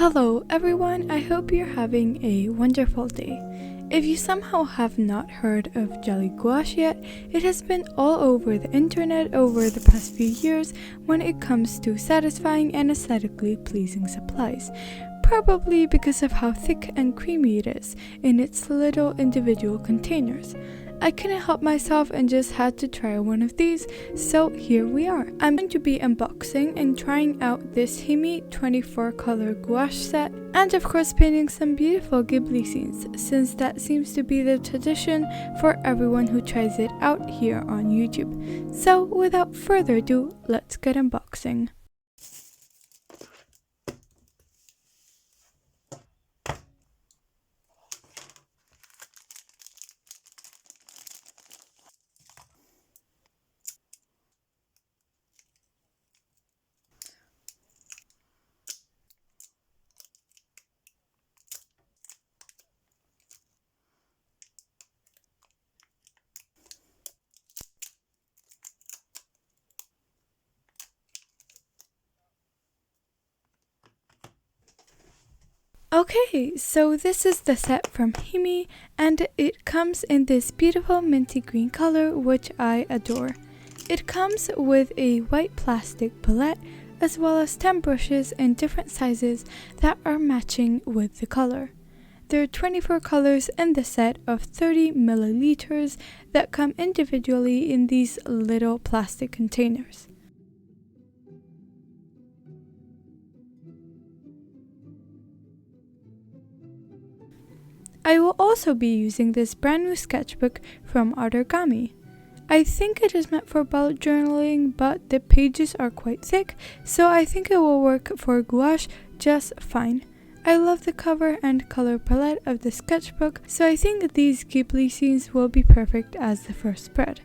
Hello everyone, I hope you're having a wonderful day. If you somehow have not heard of jelly gouache yet, it has been all over the internet over the past few years when it comes to satisfying and aesthetically pleasing supplies. Probably because of how thick and creamy it is in its little individual containers. I couldn't help myself and just had to try one of these, so here we are. I'm going to be unboxing and trying out this Himi 24 color gouache set, and of course painting some beautiful ghibli scenes, since that seems to be the tradition for everyone who tries it out here on YouTube. So without further ado, let's get unboxing. Okay, so this is the set from Himi, and it comes in this beautiful minty green color, which I adore. It comes with a white plastic palette, as well as 10 brushes in different sizes that are matching with the color. There are 24 colors in the set of 30 milliliters that come individually in these little plastic containers. I will also be using this brand new sketchbook from Origami. I think it is meant for bullet journaling, but the pages are quite thick, so I think it will work for gouache just fine. I love the cover and color palette of the sketchbook, so I think these ghibli scenes will be perfect as the first spread.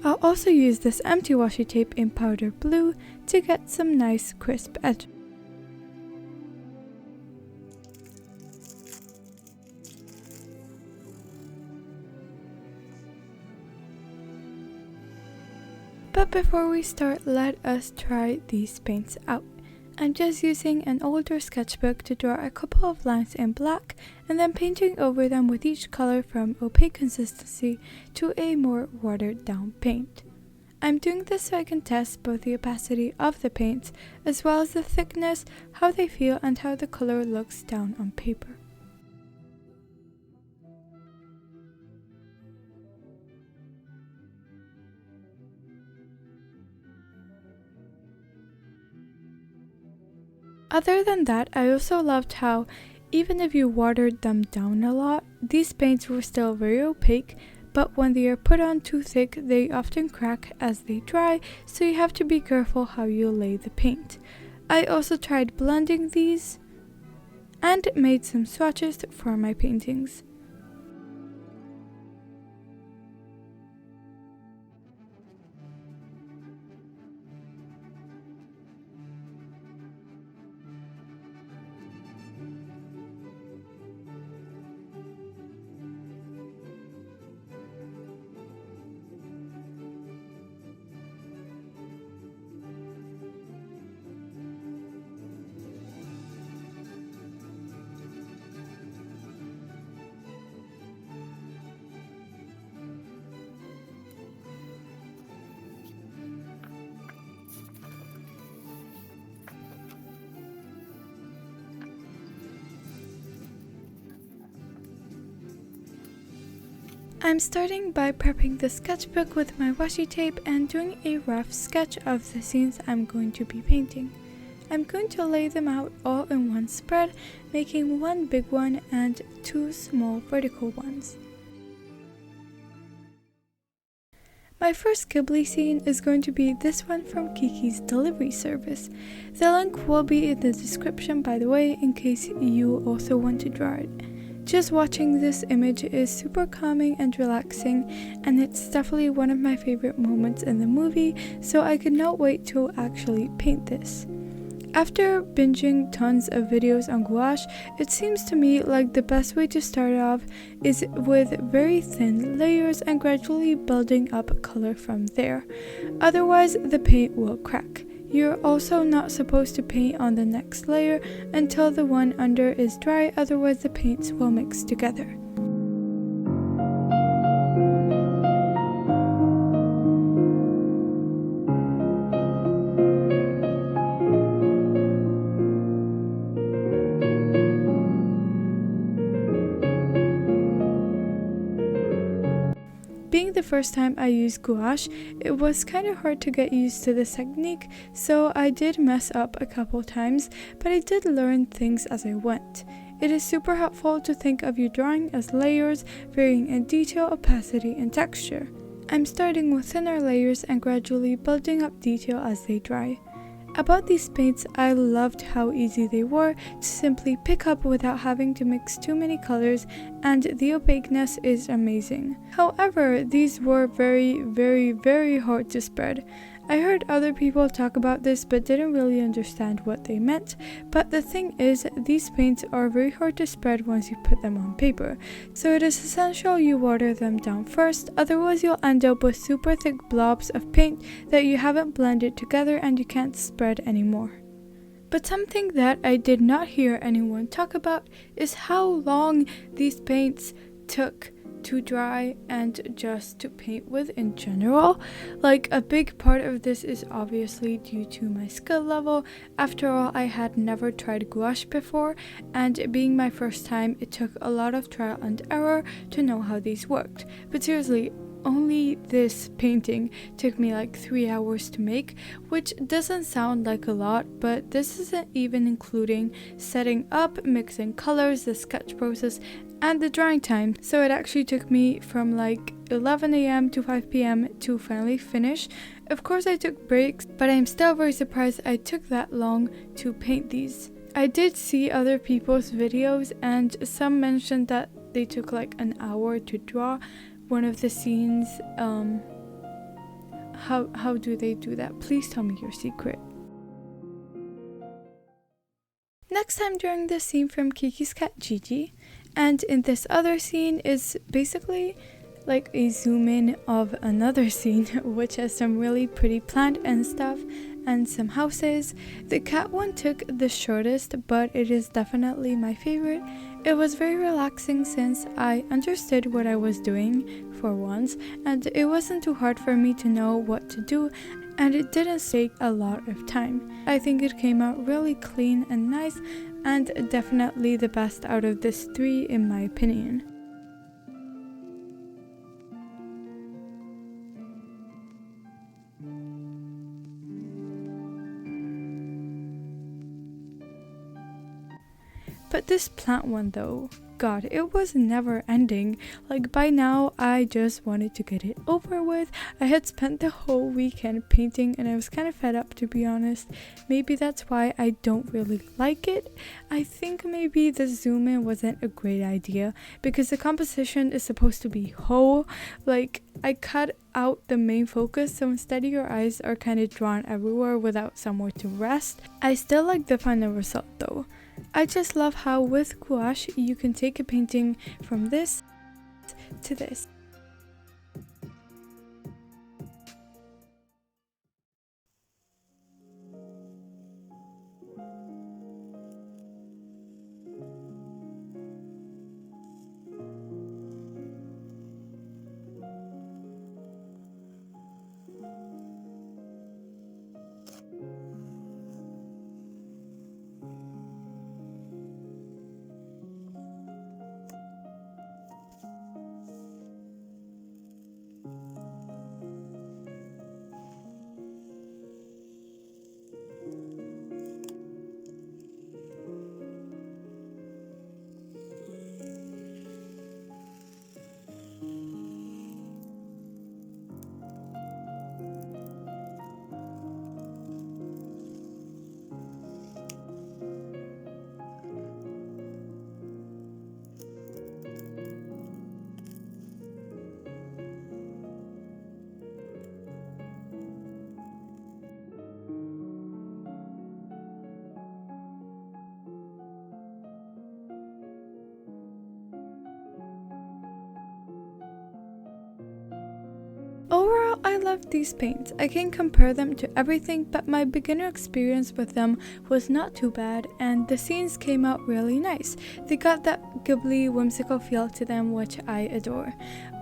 I'll also use this empty washi tape in powder blue to get some nice crisp edge. But before we start, let us try these paints out. I'm just using an older sketchbook to draw a couple of lines in black and then painting over them with each color from opaque consistency to a more watered down paint. I'm doing this so I can test both the opacity of the paints as well as the thickness, how they feel, and how the color looks down on paper. Other than that, I also loved how, even if you watered them down a lot, these paints were still very opaque, but when they are put on too thick, they often crack as they dry, so you have to be careful how you lay the paint. I also tried blending these and made some swatches for my paintings. I'm starting by prepping the sketchbook with my washi tape and doing a rough sketch of the scenes I'm going to be painting. I'm going to lay them out all in one spread, making one big one and two small vertical ones. My first ghibli scene is going to be this one from Kiki's delivery service. The link will be in the description, by the way, in case you also want to draw it. Just watching this image is super calming and relaxing, and it's definitely one of my favorite moments in the movie, so I could not wait to actually paint this. After binging tons of videos on gouache, it seems to me like the best way to start off is with very thin layers and gradually building up color from there. Otherwise, the paint will crack. You're also not supposed to paint on the next layer until the one under is dry, otherwise the paints will mix together. Being the first time I used gouache, it was kind of hard to get used to this technique, so I did mess up a couple times, but I did learn things as I went. It is super helpful to think of your drawing as layers, varying in detail, opacity, and texture. I'm starting with thinner layers and gradually building up detail as they dry. About these paints, I loved how easy they were to simply pick up without having to mix too many colors, and the opaqueness is amazing. However, these were very hard to spread. I heard other people talk about this but didn't really understand what they meant, but the thing is, these paints are very hard to spread once you put them on paper, so it is essential you water them down first, otherwise you'll end up with super thick blobs of paint that you haven't blended together and you can't spread anymore. But something that I did not hear anyone talk about is how long these paints took to dry and just to paint with in general. Like, a big part of this is obviously due to my skill level. After all, I had never tried gouache before, and being my first time, it took a lot of trial and error to know how these worked. But seriously, only this painting took me like 3 hours to make, which doesn't sound like a lot, but this isn't even including setting up, mixing colors, the sketch process, and the drying time. So it actually took me from like 11 a.m. to 5 p.m. to finally finish. Of course I took breaks, but I'm still very surprised I took that long to paint these. I did see other people's videos and some mentioned that they took like an hour to draw one of the scenes. How do they do that? Please tell me your secret. Next time during the scene from Kiki's cat Jiji, and in this other scene is basically like a zoom in of another scene which has some really pretty plant and stuff and some houses. The cat one took the shortest, but it is definitely my favorite. It was very relaxing since I understood what I was doing for once, and it wasn't too hard for me to know what to do, and it didn't take a lot of time. I think it came out really clean and nice, and definitely the best out of this 3 in my opinion. But this plant one though, God, it was never ending. Like, by now I just wanted to get it over with. I had spent the whole weekend painting and I was kind of fed up, to be honest. Maybe that's why I don't really like it. I think maybe the zoom in wasn't a great idea because the composition is supposed to be whole. Like, I cut out the main focus, so instead your eyes are kind of drawn everywhere without somewhere to rest. I still like the final result though. I just love how with gouache you can take a painting from this to this. I love these paints. I can compare them to everything, but my beginner experience with them was not too bad, and the scenes came out really nice. They got that ghibli whimsical feel to them, which I adore.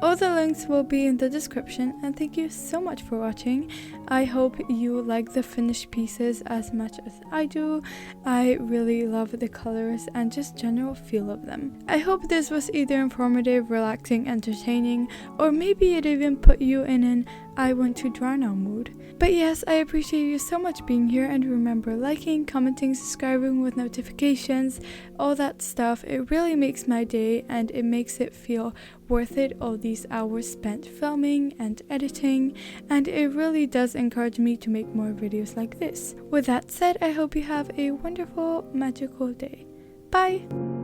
All the links will be in the description, and thank you so much for watching. I hope you like the finished pieces as much as I do. I really love the colors and just general feel of them. I hope this was either informative, relaxing, entertaining, or maybe it even put you in an I want to draw now mood. But yes, I appreciate you so much being here, and remember liking, commenting, subscribing with notifications, all that stuff. It really makes my day, and it makes it feel worth it, all these hours spent filming and editing, and it really does encourage me to make more videos like this. With that said, I hope you have a wonderful, magical day. Bye!